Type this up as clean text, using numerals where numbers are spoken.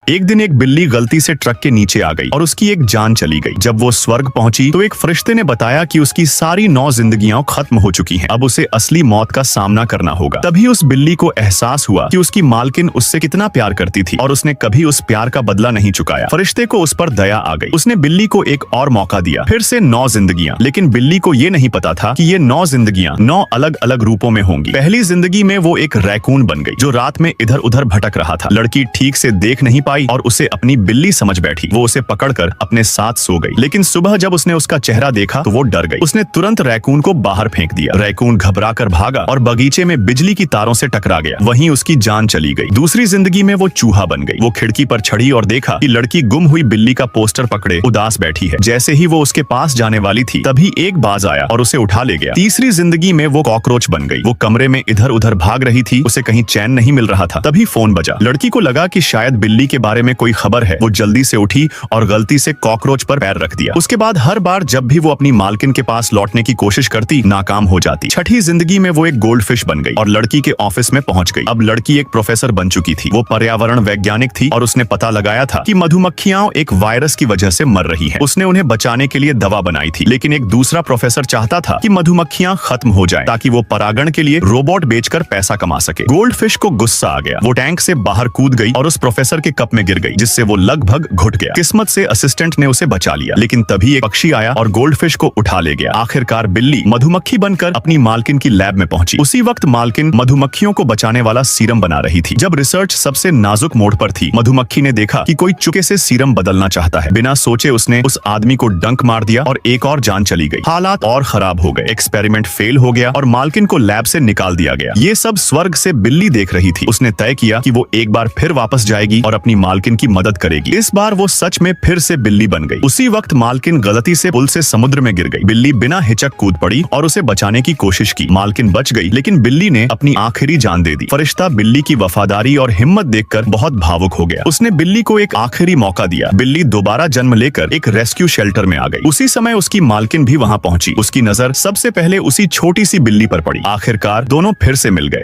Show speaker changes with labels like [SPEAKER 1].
[SPEAKER 1] एक दिन एक बिल्ली गलती से ट्रक के नीचे आ गई और उसकी एक जान चली गई। जब वो स्वर्ग पहुंची तो एक फरिश्ते ने बताया कि उसकी सारी 9 जिंदगियां खत्म हो चुकी हैं। अब उसे असली मौत का सामना करना होगा। तभी उस बिल्ली को एहसास हुआ कि उसकी मालकिन उससे कितना प्यार करती थी और उसने कभी उस प्यार का बदला नहीं चुकाया। फरिश्ते को उस पर दया आ गई। उसने बिल्ली को एक और मौका दिया, फिर से 9 जिंदगियां। लेकिन बिल्ली को ये नहीं पता था कि ये 9 जिंदगियां 9 अलग अलग रूपों में होंगी। पहली जिंदगी में वो एक रैकून बन गई जो रात में इधर उधर भटक रहा था। लड़की ठीक से देख नहीं पाई और उसे अपनी बिल्ली समझ बैठी। वो उसे पकड़कर अपने साथ सो गई। लेकिन सुबह जब उसने उसका चेहरा देखा तो वो डर गई। उसने तुरंत रैकून को बाहर फेंक दिया। रैकून घबराकर भागा और बगीचे में बिजली की तारों से टकरा गया। वहीं उसकी जान चली गई। दूसरी जिंदगी में वो चूहा बन गई। वो खिड़की पर चढ़ी और देखा कि लड़की गुम हुई बिल्ली का पोस्टर पकड़े उदास बैठी है। जैसे ही वो उसके पास जाने वाली थी तभी एक बाज आया और उसे उठा ले गया। तीसरी जिंदगी में वो कॉकरोच बन गई। वो कमरे में इधर उधर भाग रही थी। उसे कहीं चैन नहीं मिल रहा था। तभी फोन बजा। लड़की को लगा कि शायद बिल्ली के बारे में कोई खबर है। वो जल्दी से उठी और गलती से कॉकरोच पर पैर रख दिया। उसके बाद हर बार जब भी वो अपनी मालकिन के पास लौटने की कोशिश करती नाकाम हो जाती। छठी जिंदगी में वो एक गोल्डफिश बन गई और लड़की के ऑफिस में पहुंच गई। अब लड़की एक प्रोफेसर बन चुकी थी। वो पर्यावरण वैज्ञानिक थी और उसने पता लगाया था कि मधुमक्खियां एक वायरस की वजह से मर रही हैं। उसने उन्हें बचाने के लिए दवा बनाई थी। लेकिन एक दूसरा प्रोफेसर चाहता था कि मधुमक्खियां खत्म हो जाएं ताकि वो परागण के लिए रोबोट बेचकर पैसा कमा सके। गोल्डफिश को गुस्सा आ गया। वो टैंक से बाहर कूद गई और उस प्रोफेसर के कप में गिर गई, जिससे वो लगभग घुट गया। किस्मत से असिस्टेंट ने उसे बचा लिया। लेकिन तभी एक पक्षी आया और गोल्डफिश को उठा ले गया। आखिरकार बिल्ली मधुमक्खी बनकर अपनी मालकिन की लैब में पहुंची। उसी वक्त मालकिन मधुमक्खियों को बचाने वाला सीरम बना रही थी। जब रिसर्च सबसे नाजुक मोड़ पर थी, मधुमक्खी ने देखा कि कोई चुपके से सीरम बदलना चाहता है। बिना सोचे उसने उस आदमी को डंक मार दिया और एक और जान चली गई। हालात और खराब हो गए। एक्सपेरिमेंट फेल हो गया और मालकिन को लैब से निकाल दिया गया। ये सब स्वर्ग से बिल्ली देख रही थी। उसने तय किया कि वो एक बार फिर वापस जाएगी और अपनी मालकिन की मदद करेगी। इस बार वो सच में फिर से बिल्ली बन गई। उसी वक्त मालकिन गलती से पुल से समुद्र में गिर गई। बिल्ली बिना हिचक कूद पड़ी और उसे बचाने की कोशिश की। मालकिन बच गई, लेकिन बिल्ली ने अपनी आखिरी जान दे दी। फरिश्ता बिल्ली की वफादारी और हिम्मत देखकर बहुत भावुक हो गया। उसने बिल्ली को एक आखिरी मौका दिया। बिल्ली दोबारा जन्म लेकर एक रेस्क्यू शेल्टर में आ गई। उसी समय उसकी मालकिन भी वहां पहुंची। उसकी नजर सबसे पहले उसी छोटी सी बिल्ली पर पड़ी। आखिरकार दोनों फिर से मिल गए।